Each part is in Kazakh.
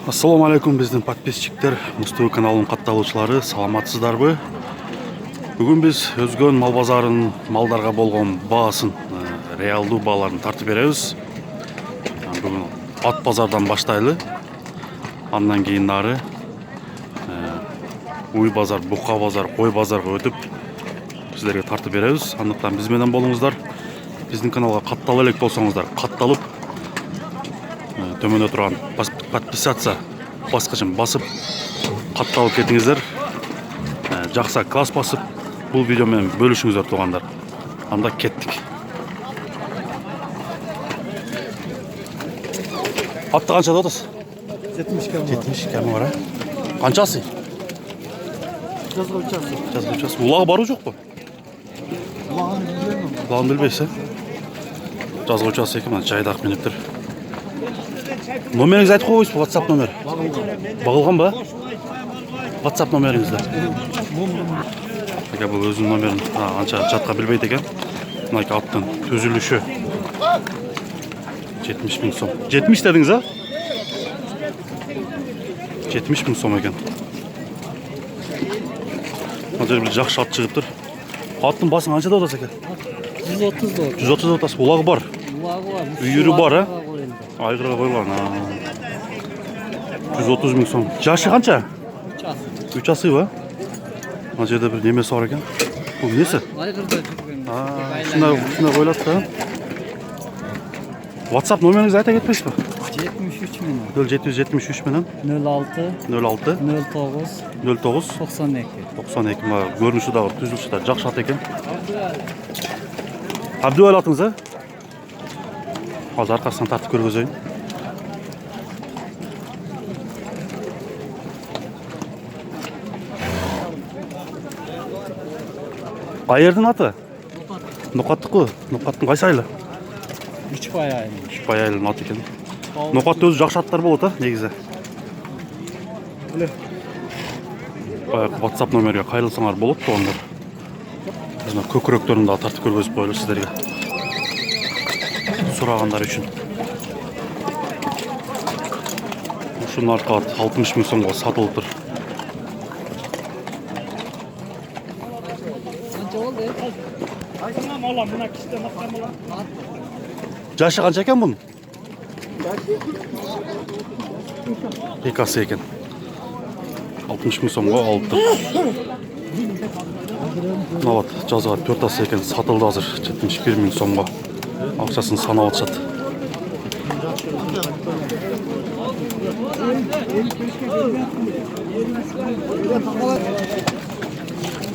Ассаламу алейкум біздің подписчиктер, Мустуу каналының катталуучулары, саламатсыздарбы? Бүгін біз өзгөн мал базарының малдарға болған баасын, реалдуу бааларын тартып беребиз. Бүгін ат базардан баштайлы. Андан кейін нары уй базар, бука базар, кой базарга өтүп сіздерге тартып беребиз. Андыктан биз менен болуңуздар. Биздин каналга каттала элек болсоңуздар, катталып төмөнө турган подписаться баскычын басып катталып кетиңиздер. Жакса класс басып бул видео менен бөлүшүңүздөр туугандар. Анда кеттик. Атты канча деп атасыз? 70 км. 70 км бар. Канчасы? Жазгычасы. Улагы бару жокпу? Улагын билбейсиз? Жазгычасы экен, мына жайдак миниптер. Номеріңізді айтып қойыңыз, WhatsApp номер. Бағылған ба? WhatsApp номеріңізді. Бұл өзінің номерін анша жатқа білбейді екен. Мына аттың төзіліші 70 000 сом. 70 дедіңіз, а? 70 000 сом екен. Мына жер бір жақсы ат шығып тұр. Аттың басын анша да отасы екен? 130 да. 130 отасы. Улағы бар. Үйірі бар, а? Айғырға қойылған. 130 000 сом. Жашы қанша? 3 асы ба? Мына жерде бір немесі бар екен. Бұл несі? Айғырда жүрген. Шындай қойлады да. WhatsApp номеріңізді айта кетпейсіз ба? 73 минут. 773 менен 06 06 09 09 92. 92. Мына көрініші дағы түзіліші дағы жақсы ат екен. Абдуал атыңыз, а? Азыр арқасынан тартып көргізейін. Айырдың аты? Ноқаттық қой. Ноқаттың қайсы айлы? 3 пай айын. 3 пай айлының аты екен. Ноқатты өзі жақсы аттар болады, негізі. WhatsApp номерге қайылсаңар болады туғандар. Көкіректерін да тартып көргізіп қойылы сіздерге. Сұрағандар үшін. Шының арқат 60 000 сомға сатылып тұр. Жашы қанша екен бұның? Екасы екен. 60 000 сомға алып тұр. Мына жазға 4 асы екен, сатылды азыр 71 000 сомға. Ақшасын санап атшады.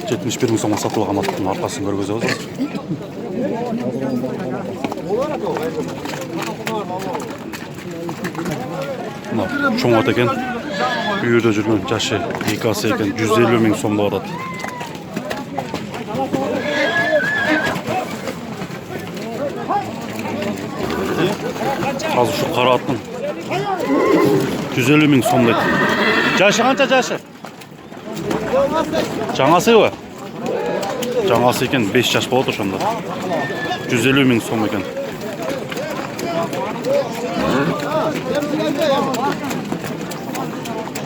71 000 сомға сатылған аттың арқасын көргізіп отыр. Чоң ат екен. Үйірде жүрген жашы 2 асы екен, 150 000 сомға атады. Қазір şu қара аттың 150 000 сом дейді. Жашы қанша жашы? Жаңасы ба? Жаңасы екен 5 жаш болады ошонда. 150 000 сом екен.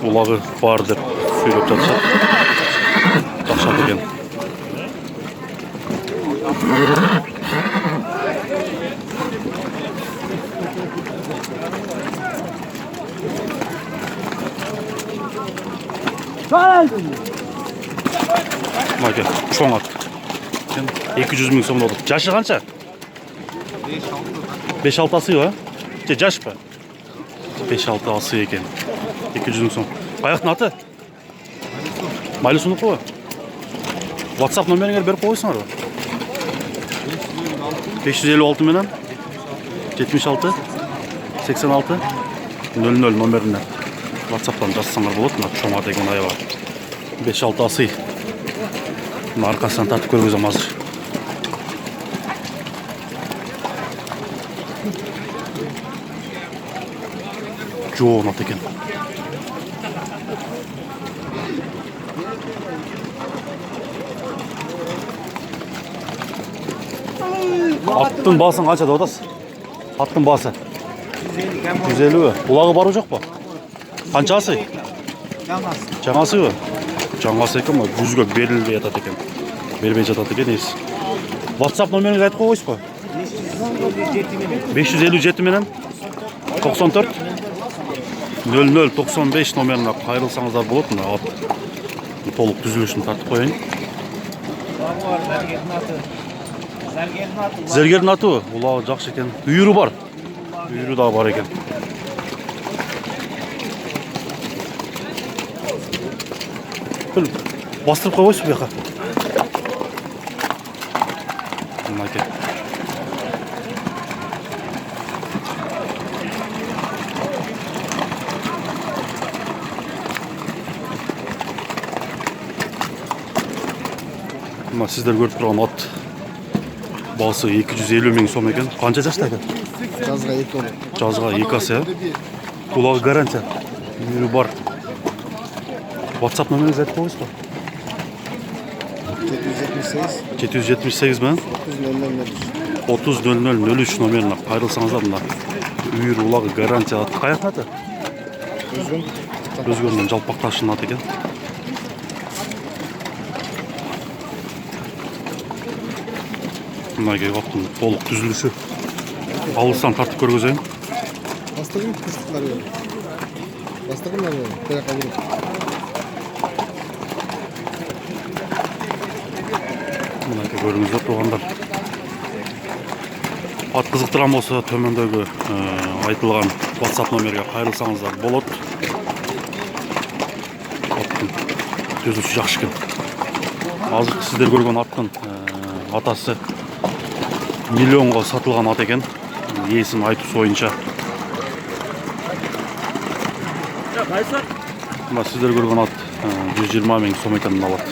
Улағы бар деп сөйлеп жатса. Жақшат екен. Мына чоң ат. 200 000 сом болды. Жашы қанша? 5-6 асы ба? Жаш па? 5-6 асы екен. 200 000 сом. Аяқтың аты? Майлысуныкі ба? WhatsApp номеріңер беріп қойсыңар ба? 556 менен 76 86 00 номеріне WhatsApp'тан жазсаңар болады. Мына чоң ат екен айға. 5-6 асы. Мына арқасынан тартып көргізем азыр. Жоғын ат екен. Аттың басын қанша деп атасыз? Аттың басы 150 бі? Улағы бару жоқ па? Қаншасы? Жаңасы. Жаңасы ғой? Жаңасы екен ба? Жүзге берілбей жатады екен. Бербей жатады екен есі. WhatsApp номеріңізді айтып қойыңыз қой. 557 менен 94 0095 номеріне қайырылсаңыздар болады. Мына ат толық түзілішін тартып қояйын. Зергердің аты ғой. Улағы жақсы екен. Үйірі бар. Үйірі да бар екен. Бастырып қойғойсыз бұл жаққа. Мынакей. Мына сіздер көріп тұрған ат бағасы 250 мың сом екен. Қанша жаста екен? Жазға 2 olur. Жазға 2 асы. Құлағы гарантия. Үйірі бар. WhatsApp номеріңізді айтып қойыңыз ба? 778 мен 300003 номеріне қайырылсаңыздар. Мына үйір улағы гарантия аты. Қаяқтың аты? Өзгөннен жалпақ ташының аты екен. Мынакей аттың толық түзіліші. Алыстан тартып көргізейін. Bastırın kısıtları yok. Bastırın var böyle. Böyle kalır. Мынакей көріңіздер туғандар. Ат қызықтырған болса төмендегі айтылған WhatsApp номерге қайырылсаңыздар болады. Аттың түзіліші жақсы екен. Азыр сіздер көрген аттың атасы миллионға сатылған ат екен. Иесін айтып ойынша. Мына сіздер көрген ат 120 мың сом екенін алады.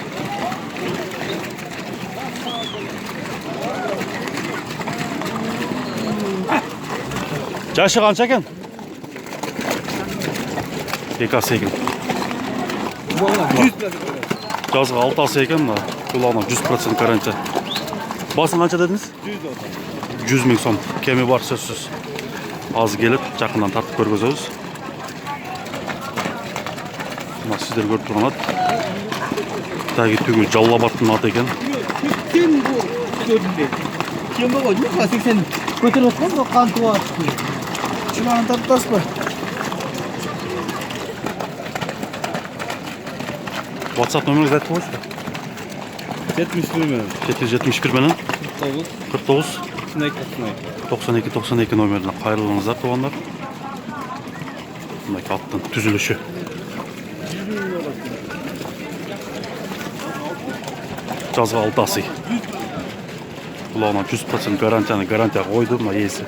Жашы қанша екен? 2 асы екен. Жазға 6 асы екен. Құлағына 100% гарантия. Басын қанша дедіңіз? 100 мың сом. Кемі бар сөзсіз. Аз келіп, жақындан тартып көргіземіз. Мына сіздер көріп тұрған ат. Тәгі түгіл жаллабаттың аты екен. Кем бұл көрінде? Кем бұл ғой? 80 көтер отқан бұл қан туа атты. Шымағын тартас ба? WhatsApp номеріңізді айтып қойыңыз ба? 771 менен 49 92 номеріне қайырылыңыздар туғандар. Мынакей аттың түзіліші. Жазға 6 асы. Құлағына 100% гарантия қойды мына иесі.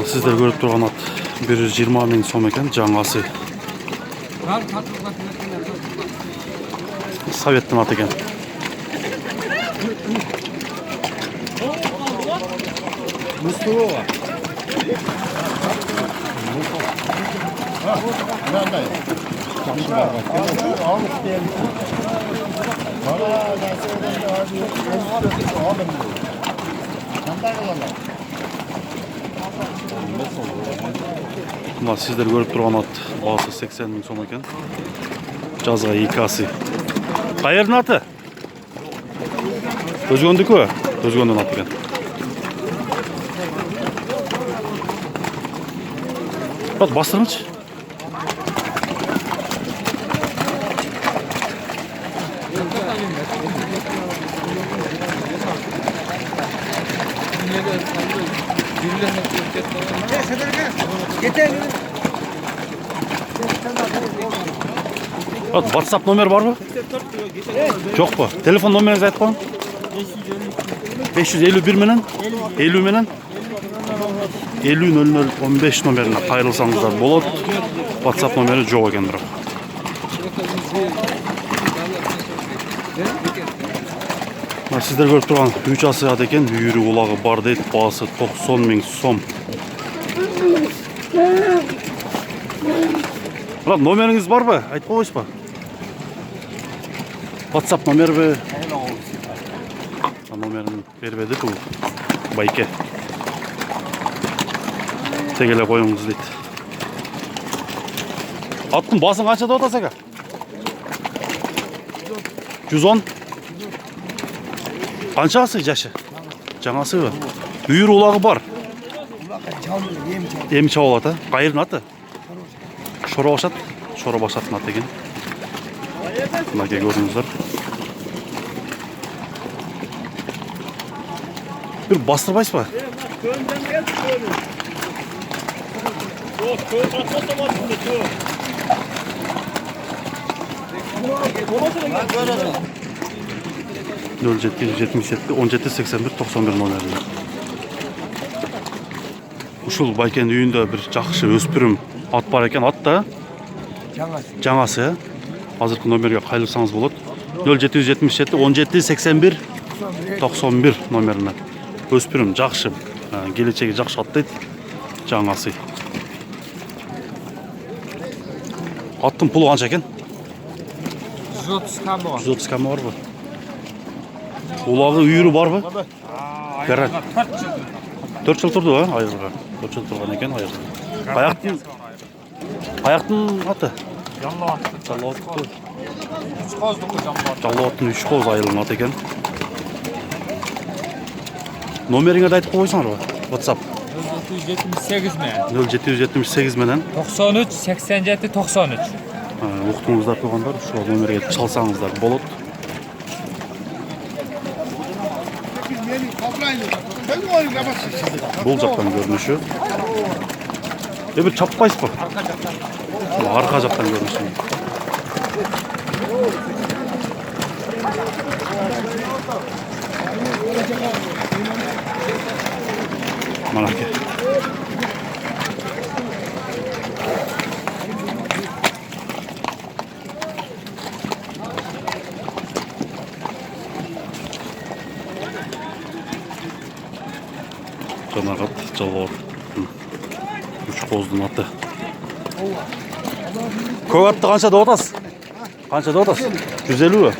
Сіздер көріп тұрған ат 120 мың сом екен, жаңасы. Советтің аты екен. Мустурова. Мына сіздер көріп тұрған ат бағасы 80 мың сом екен. Жазға 2 асы. Қайырдың аты? Өзгөндікі ө? Өзгөндің аты екен. Бат бастырыңызшы. WhatsApp номер бар ба? Жоқ па? Телефон номеріңізді айтып қойың. 551 менен 50 менен 500015 номеріне қайырылсаңыздар болады. WhatsApp номері жоқ екен бірақ. Сіздер көріп тұрған 3 асы ат екен. Үйірі улағы бар дейді. Бағасы 90 мың сом. Ulan номеріңіз бар ба? Айтып қойшы ба? WhatsApp номер бе? Номерін бербеді бұл байке. Тегеле қойыңыз дейді. Аттың басын қаншада отасы әке? 110? Қаншасы жашы? Жаңасы ба? Үйір улағы бар. Ем чауылады. Қайырын аты? Шора башат. Шора башаттың аты екен. Мына көріңіздер. Bir bastırmayız mı? Nol 777 17 81 91 номерінде. Ушул байкенин үйүндө бир жакшы өспүрүм ат бар экен, ат да жаңасы. Азыркы номерге кайрылсаңыз болот. 0777 17 81 91 номерине. Өспүрүм жакшы, келечеги жакшы ат дейт. Жаңасы. Аттын пулу канча экен? 130 кам бар. 130 кам барбы? Улагы үйүрү барбы? Гараж. 4 жыл турду, айырга. 4 жыл турган экен айырга. Аяктын аты? Жаллоо. Жаллоо. 3 коздук жамбар. Жаллооттун 3 коз айылган аты экен. Номериңерди айтып койсоңор ба? WhatsApp 0778 менен. 0778 менен 93 87 93. Уктуңуздар туугандар, ушул номерге чалсаңыздар болот. Бул жактан көрүнүшү. Бир чаппайсызбы? Арка жактан көрүнүшү. Mana ki. Жанагат жалбоор. 3 коздун аты. Көк атты канча деп атасыз? Канча деп атасыз? 150 бі?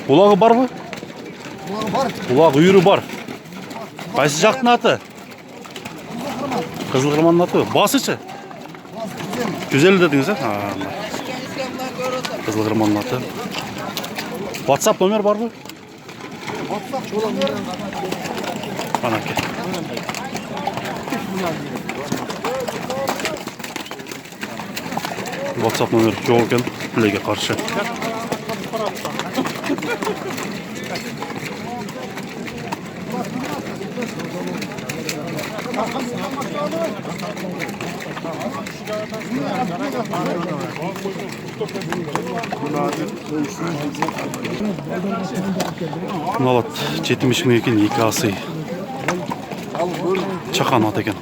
Улагы барбы? Улак үйүрү бар. Кайсы жактын аты? Кызылкырмандын аты. Басычы? 150 дедиңиз, а? Кызылкырмандын аты. WhatsApp номер барбы? Анакей. WhatsApp номер жок экен, билеге каршы. Мыналат 70 миң экен, 2 асы. Чакан ат экен.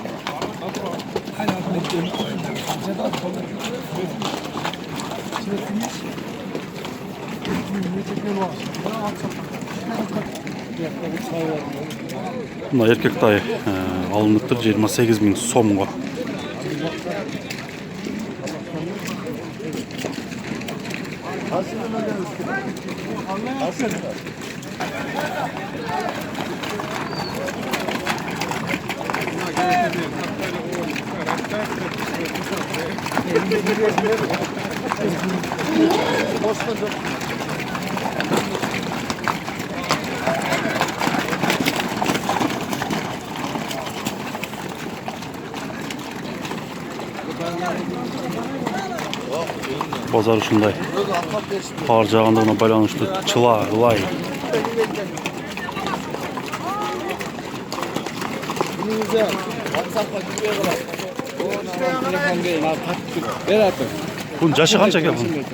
Мына эркек тай алыныптыр 28 миң сомго. Bozar ушундай. Кар жаагандыгына байланыштуу чыла, ылай. Бунун жашы канча экен?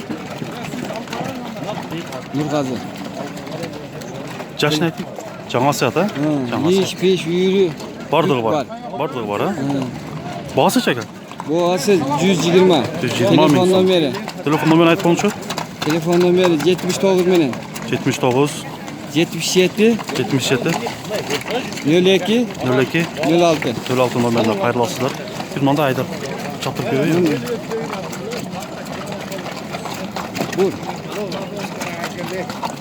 Нургазы. Жашын айтып? Жаңасы ата? Еш пеш үйрү. Бардыгы бар. Бардыгы бар, а? Баасы экен? Боасы 120. 120 Телефон номери. Телефон номерин айтып коңчу? Телефон номери 79 менен. 79 77 77 02 02 06. 06 номерине кайрыласыздар. Бир мындай айдап çaptırıp koyayım. Buyur.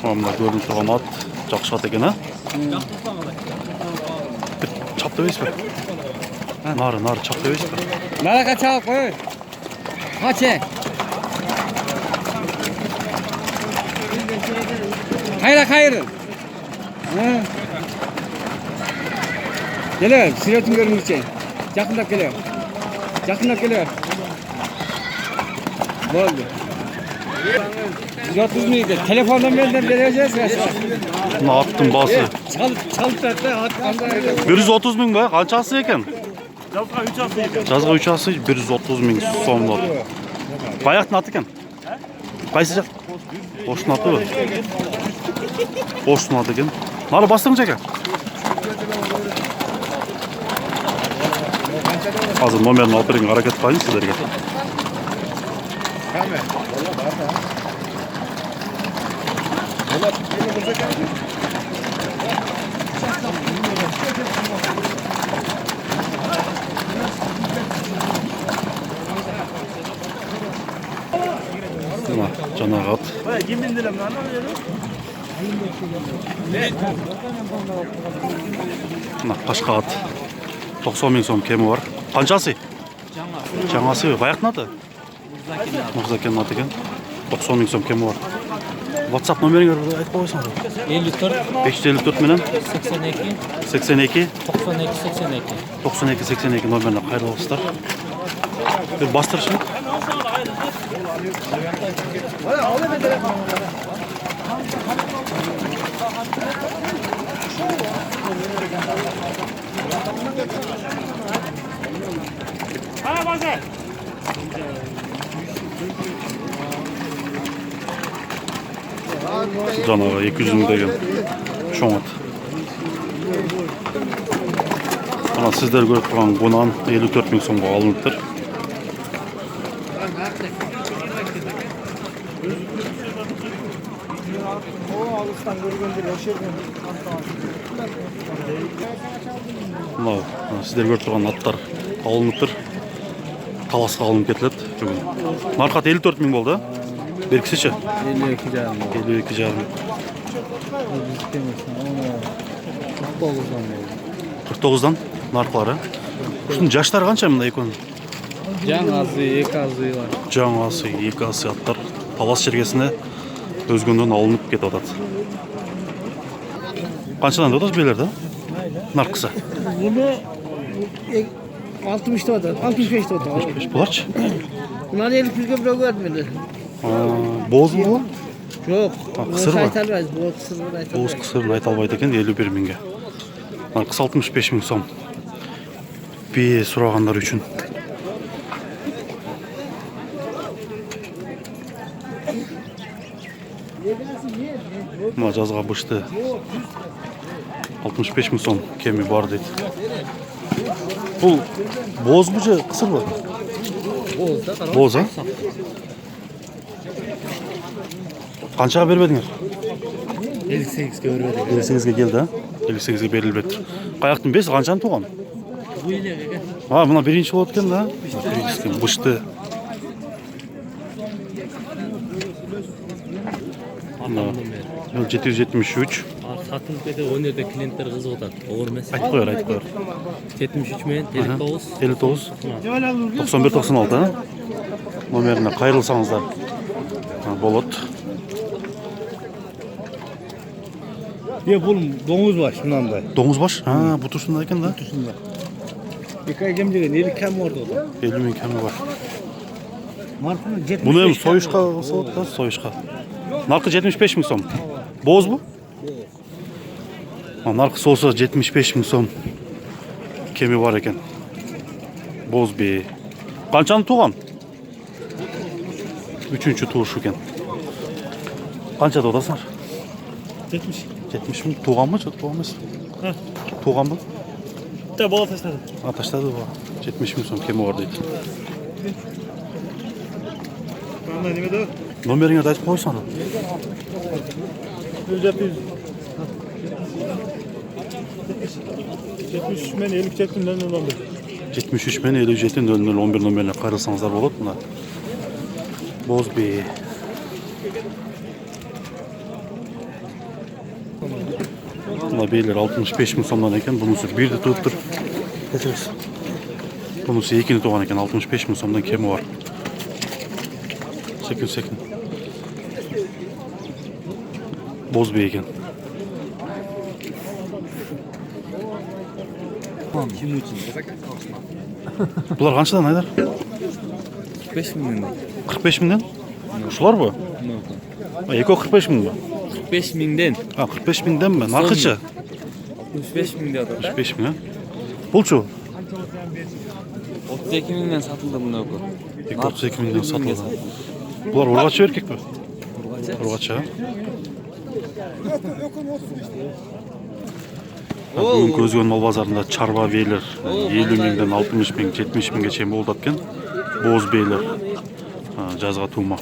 Mına görünüp turgan at жақсы at eкен, ha? Çaptı eyleспе. Nары çaptı eyleспе. Naraka çağып koy. Kaçı? Hayır. Geliyor, siretin görünürse. Yakındap geliyor. Oldu. 130 mıydı? Telefondan benden vereceğiz ya. Mına attın bası. Çalıp at. 130 ming be, qanchasi ekan? Жазға 3 асы 130 ming so'm bo'ldi. Bayaqtın atı ekan. Qaysi jaq? Qo'shni atı bu. Qo'shni atı ekan. Nari bastırınca ekan. Hozir nomerini olib bering, harakat qiling sizlarga. Mana жаңағы ат. Мына қашқа ат. 90 ming so'm kemi бар. Qanchasi? Жаңасы. Баяқтың аты? Мырзакен аты екен. 90 ming so'm kemi бар. WhatsApp номеріңді айтып қойсаң. 54 554 менен 82 82 92 82 номеріне қайырлы болсыздар. Бастыршы. Жаңағы 200 мың деген шоң ат. Ана сіздер көріп тұрған бұнан 54 мың сомға алыныптыр. Мынау сіздер көріп тұрған аттар алыныптыр. Таласқа алынып кетіледі бүгін. Нарқат 54 мың болды. Беркісі 52 жарым. 49'dan narxları. Şunun yaşları qancha mında ekon? Жаңасы, екі бар. Жаңасы, екі асы аттар талас жергесіне өзгөндөн алынып кетіп атат. Qanchadan da otuz belerde? Narxısı. Bunu 60 da 65 da 65 bularçı. Bunlar 50 kilo vermedi. Boz mu? Yok. Kısır mı? Boz Boz kısır ayta албайт екен 51 миңге. Нарқысы 65 мың сом. Бие сұрағандар үшін. Мына жазға бышты 65 мың сом кеми бар дейді. Бұл боз бұ же қысыр ба? Боз, а? Қаншаға бербедіңер? 58'ge vermedi. 58'ge geldi, ha? 58'ge berilip ettir. Қаяқтың бесі қаншаны туған? Мына бірінші болады екен, да? Бірінші бышты. 773. Satılıp ede o nerede klientler kızı otar. Olur mesela. Айтып қойар. 73 мен 59. 59. 91-96, ha? Номеріне қайырылсаңыздар болады. Бұл доңыз баш мынандай. Доңыз баш? Бұл тұрсында екен, да? Екі ай кем деген 50 кем орды. 50 мың кемі бар. Марқыны 75. Бұны ем сойышқа салады, да? Сойышқа. Нарқы 75 мың сом. Боз бұ? Нарқы солса 75 мың сом кемі бар екен. Боз бе. Қаншаны туған? Üçüncü tuğuş eкен. Қаншада отасыңар? 70. 70 мың. Туған ба? Туған емес. Туған ба? Да бала таштады. Таштады ба? 70 мың сом кемі бар дейді. Номеріңе айтып қойсаң. 70 мен 50 çektim ben olan bir. 73 мен 57 00 11 нөміріне қайрылсаңыздар болады. Мына боз бие. Мына биелер 65 мың сомнан екен. Бұнысы бірді туып тұр. Кетіріңіз. Бұнысы екені туған екен. 65 мың сомнан кемі бар. Секін. Боз бие екен. Бұлар қаншадан айдар? 45 мыңнан. 45 мыңнан? Шулар ба? Еко 45 мың ба? 45 мыңдан. 45 мыңдан ба? Нарқычы? 35 мыңда отыр да. 35 мың, Бұл чу? 32 мыңнан сатылды мына өкө. 32 мыңнан сатылды. Бұлар ұрғачы еркек пе? Ұрғачы, Бүгін Көзген мал базарында чарба биелер 50 мыңдан 60 мың, 70 мыңға чейін болды аткен. Боз биелер жазға тума.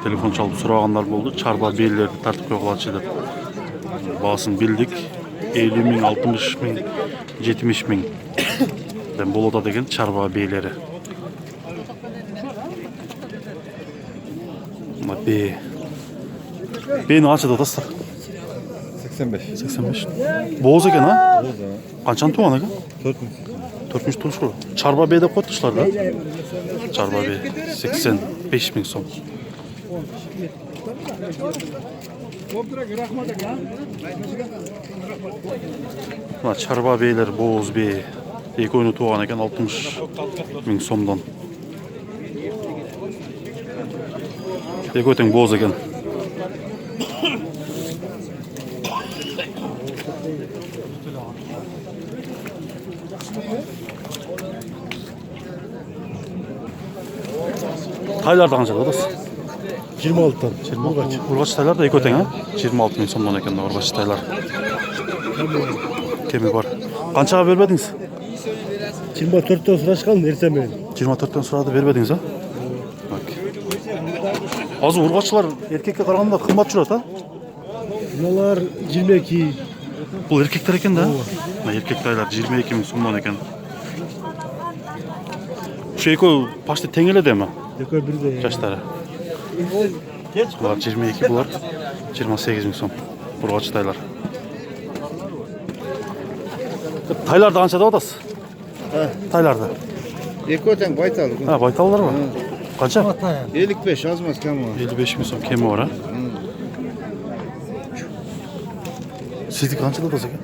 Телефон çalып сұрағандар болды. Чарба биелерді тартып қойғылатшы деп. Басын білдік. 50 мың, 60 мың, 70 мың. Болады деген чарба биелері. Бие. Биені қаншада отасыздар? 85. 85. Боз екен, а? Боз, Қаншаны туған екен? 4 туғыш қой. Чарба бие деп қойдышылар да? Чарба бие 85 мың сом. Мына чарба биелер боз бие. Екі ойыны туған екен 60 мың сомдан. Екі өтен боз екен. Тайларды қаншада odası? 26'dan. Urgaç taylar da iki öten ha? 26 мың сомдан екен urgaç taylar. Kemi var. Qançaga berbediniz? 24'ten suraşkan ертең мен. 24'ten sırada berbediniz ha? Bak. Az urgaçlar erkekке qaraganda qımmat жүрөт ha? Bunlar 22. Бұл erkekler екен да? Erkek taylar 22 мың сомдан екен. Şu ekö paşta tengele de mi? Ekö birde. Yaşları. Bunlar 22, bunlar 28 мың сом. Urgaç taylar. Taylarda qançada odasız? Taylarda. Ekoten baytal. Ha, baytallar var. Qança? 55 azmaz kam var. 55 мың сом kemi var ha. Sizlik qançada odasız ekan?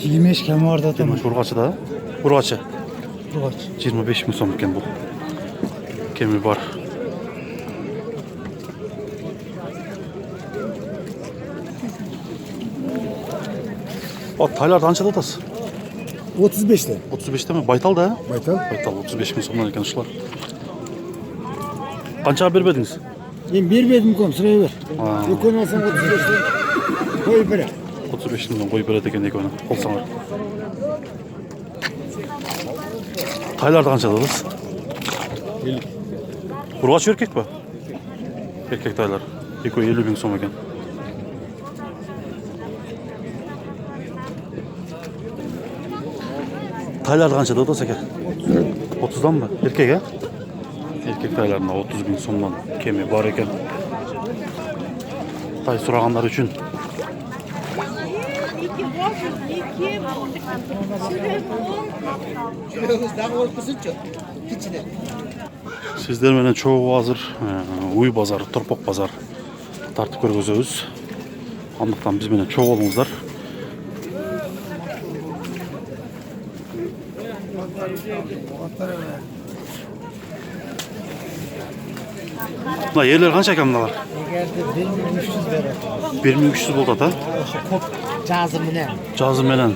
25 kam var da tam. Urgaçda ha? Urgaçı. Urgaç. 25 мың сом ekan bu. Kemi var. O taylarda qançada odasız? 35'te. 35'te mi? Baytal da ha? Baytal. Baytal 35 мың сомдан ekan uşular. Qançaga berbediniz? Ben bermedim kom sıraya ver. Ha. Ekön alsan 35'te. Koy bere. 35 мыңдан koyup beredi ekan ekönü. Olsaňar. Taylarda qançada odasız? 50. Urgaç erkek mi? Erkek taylar. Ekö 50 мың сом ekan. Taylarda qançada odasız ekan? 30'dan mı? Erkek ha? Erkek taylarına 30 мың сомдан kemi var ekan. Tay suraganlar üçün. Sizler menen çoğu hazır uy bazar, torpok bazar tartıp көргөзөбүz. Andıktan biz menen çoğu olуңуздар. Mına yerler kança ekan mınalar? 1300 bere. 1300 boldu ata. Kop cazı menen. Cazı menen.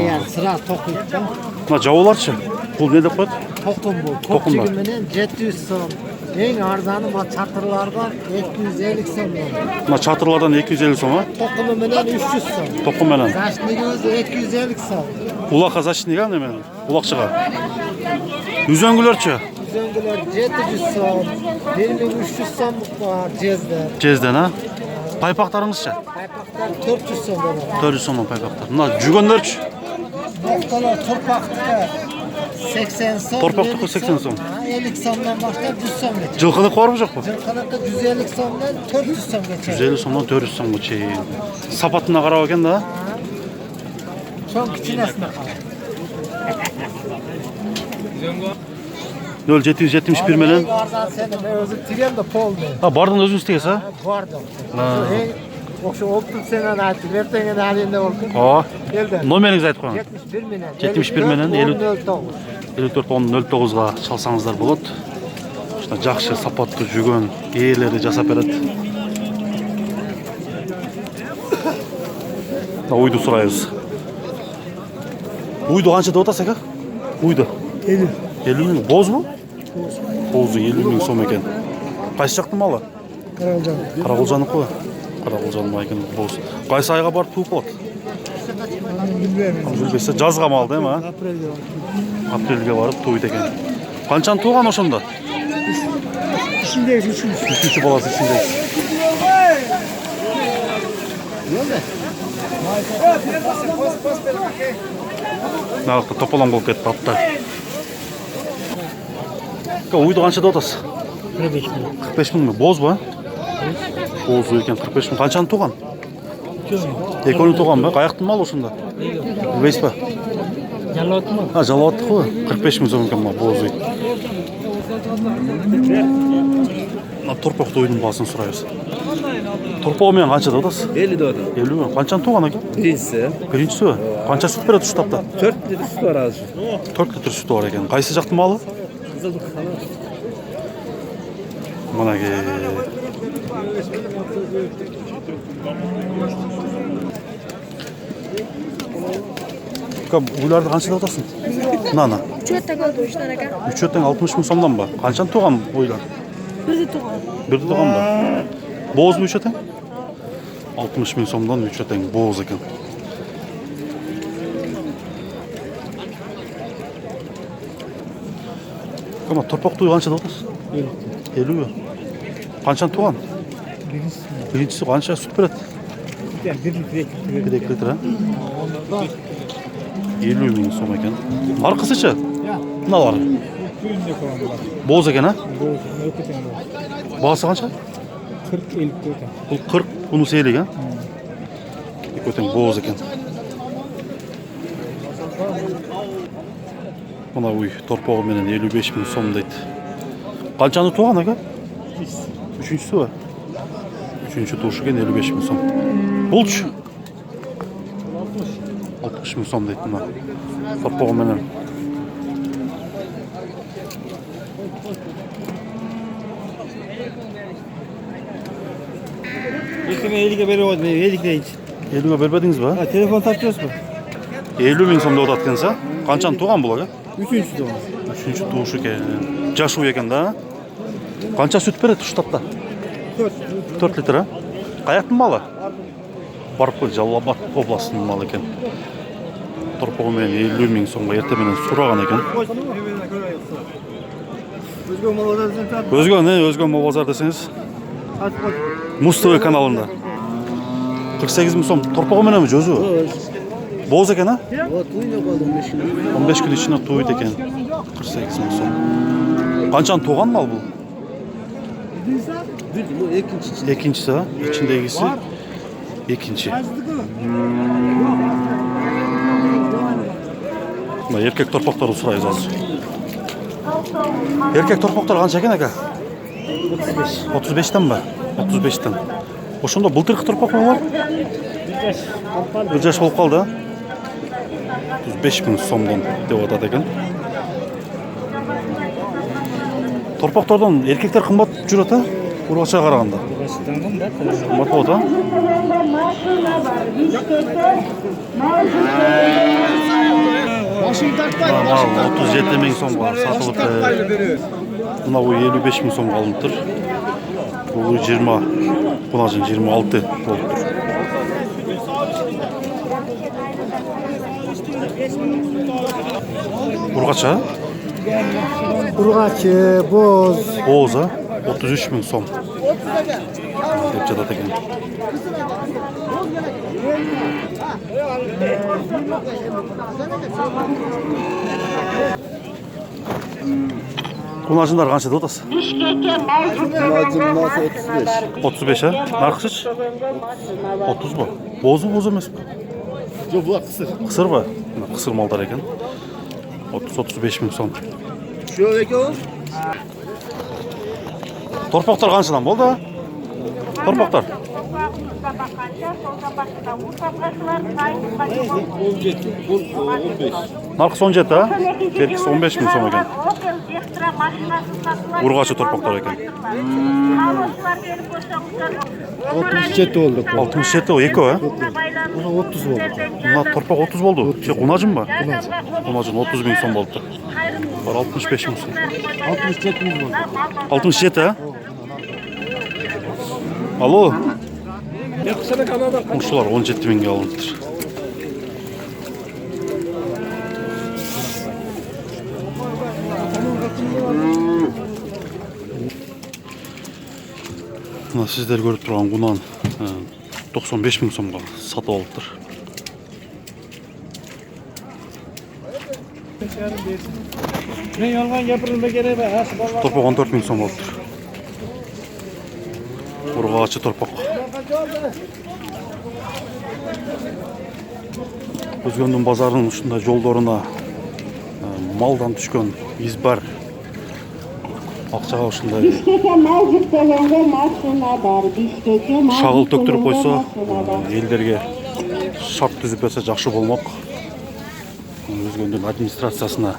Ya sıra tokuyup da. Mına javolarçı. Bul ne dep koyat? Tokum bu. Tokum Kopçugu da. menen 700 so'm. Eng arzanı ma çatırlardan 250 so'mdan. Mına çatırlardan 250 сом ha? Tokumu menen 300 so'm. Tokum menen. Zaşnigimiz 250 so'm. Ulak azachniga ne menen? Ulakçıga. Yüzöngülerçi. Zöngüler 700 so'm. 1300 so'mluk var cezde. Cezden ha? Тайпақтарыңызша? Тайпақтар 400 сом болады. 400 сомнан тайпақтар. Мына жүгендерші? Ноқталар торпақтікі 80 сом. Торпақтікі 80 сом. 50 сомнан баштап 100 сом geçer. Жылқылық бар жоқ па? Жылқылыққа 150 сомнан 400 сом geçer. 150 сомнан 400 сомға чейін. Сапатына қарап екен да? Çok kiçinesine kalır. 0771 менен. Vardan seni ben özüm tigem de pol ne? Ha, bardın özünüz isteyesi ha? Vardım. Şu 30 sene aytı. Ertenge halinde oldu. Ha. Elden. Номеріңізді айтып қойыңыз. 71 menen. 71 менен 54 54-10-09-ға çalsаңыздар болады. Шына жақшы сапатты жүгөн ээлери жасап берет. Уйду сұрайбыз. Уйду қанша деп атасыз ака? Уйду. 50. 50 мың. Боз му? Бозу 50 мың сом екен. Қайсы жақтың малы? Karalcan. Қарақұлжаны қой. Қарақұлжаны екен боз. Қайсы айға барып туып болады? Білбесе жазға мал değil mi? Aprel'de var. Апрельге барып туйды екен. Қаншаны туған ошонда? İçindeyiz, üçüncü. Üçüncü balası içinde. Narıqta topalan болып кетті аттар. Uydu қанша деп атасыз? 45 мың мы? Боз ба? Боз екен 45 мың. Қаншаны туған? Екеуін туған ба? Қаяқтың мал ошында? Білбейсіз ба? Жалауатты mı? Ha, жалауатты ғой. 45 мың сом екен мал боз үй. Мына торпақ тойдың басын сұрайбыз. Торпағы мен қанша деп атасыз? 50 деп атам. 50 мың. Қаншаны туған екен? Биринчиси. Биринчisi ба? Қанша сүт береді үш таптан? 4 литр süt var azı. 4 литр сүті бар екен. Қайсы жақтың малы? Kızıldık falan. Мінеге. Үйлерді қанша деп атасың? Мынаны. 3 өттен қалды 3 тан ака. 3 өттен 60 мың сомдан ба? Қаншаны туған ойлар? Бірді туған. Бірді туған ба? Боз mu 3 өттен? 60 мың сомдан 3 өттен боз екен. Кама торпақ туй қанша деп атасыз? 50 ба? Қаншаны туған? Биринчisi қанша сүт береді? 1 литр, а? 50 мың сом екен. Марқасыча? Мыналар. Боз екен, а? Бағасы қанша? 40-50 Бұл 40, бұнысы 50, а? Екеудің боз екен. Мына үй торпағы менен 55 мың сом дейді. Қаншаны туған, аға? Үшіншісі ба? Üçüncü tuğuş eкен 55 мың сом. Бұлчы? 60 мың сом дейді мына. Торпағы менен. Екіме 50'ge beri oldu. 50 deyince. 50'ге бербедіңіз ба? Ha, telefon tapıyoruz mu? 50 мың сом деп ататкенса, қаншаны туған бұл аға? Üçüncü de var. Üçüncü туғыш екен. Жашу екен да? Қанша сүт береді үш тапта? 4 литр, а? Қаяқтың малы? Барып қой, Жалал-Абад обласының малы екен. Торпағы менен 50 мың сомға ерте менен сұраған екен. Өзге мал базар десеңіз? Муз-ТВ каналында. 48 мың сом. Торпағы менен жозу? Боз екен, а? 15 күн ішіне туйды екен. 48 мың сом. Қаншаны туған мал бұл? Екіншісі, а? İçindegisi екінші. Еркек торпақтарды сұрайыз аз. Еркек торпақтар қанша екен, ака? 35-тен ба? 35-тен. Ошонда былтырғы торпақ бар? Bir жаш болып қалды, а? 35 мың сомдан деп атады екен. Торпақтардан еркектер қымбат жүреді, а? Ұрғаша қарағанда. Қымбат болады, а? Başını takmayın. 37 мың сомға сатылып, мына 55 мың сомға алынып тұр. Бұл 20, бұна жын 26 болып тұр. Ұрғаша? Urgaçı, boz. Boz, а? 33 мың сом. деп жатат экен. Кунажындар канча деп атасыз? Macunması 35. 35 ha? Narxıç? 30 mu? Bozu emas mı? Yok bu kısır. Kısır mı? Kısır malдар eкен. 30-35 ming so'm. Şu eki o? Torpaqlar qanchadan bo'ldi? Torpaqlar. 15. Narxı 17 ha? Berkisi 15 ming so'm ekan. Urg'achi torpaqlar ekan. 67 oldu. 67 o eko ha? Buna 30 oldu. Bunlar torpaq 30 oldu. Şey Qunajın mı? Qunajın 30 ming so'm bo'ldi. Var 65 ming so'm. 67 oldu. 67 ha? Alo. Yakışana Kanada. Quşlar 17 mingga alınıbdır. Mına sizler görüp turgan Qunan 95 ming so'mga satып alıptır. Ben yolgan gapirma gerek be. Torpaq 14 ming so'm alıptır. Urg'achi torpaq. Özgöndün bazarının ушундай жолдоруна малдан түшкөн из бар. Акчага ушундай шагыл төктүрүп койсо, элдерге шарт түзүп берсе жакшы болмок. Өзгөндүн администрациясына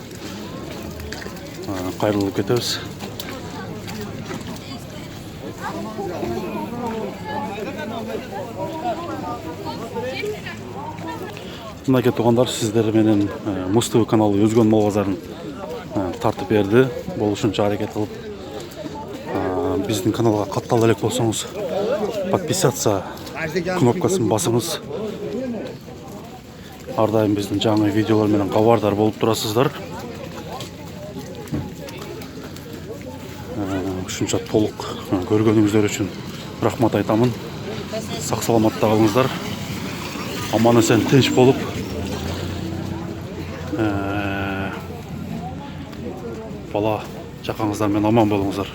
кайрылып кетебиз. Мынакей тугандар, сиздер менен Муз ТВ каналы Өзгөн мал базарын тартып берди. Болушунча аракет кылып биздин каналга каттала элек болсоңуз, подписаться кнопкасын басыңыз. Ар дайым биздин жаңы видеолор менен кабардар болуп турасыздар. Ушунча толук көргөнүңүздөр үчүн рахмат айтамын. Сак саламатта калыңыздар. Аман эсен тынч болуп бала жакаңыздар менен аман болуңуздар.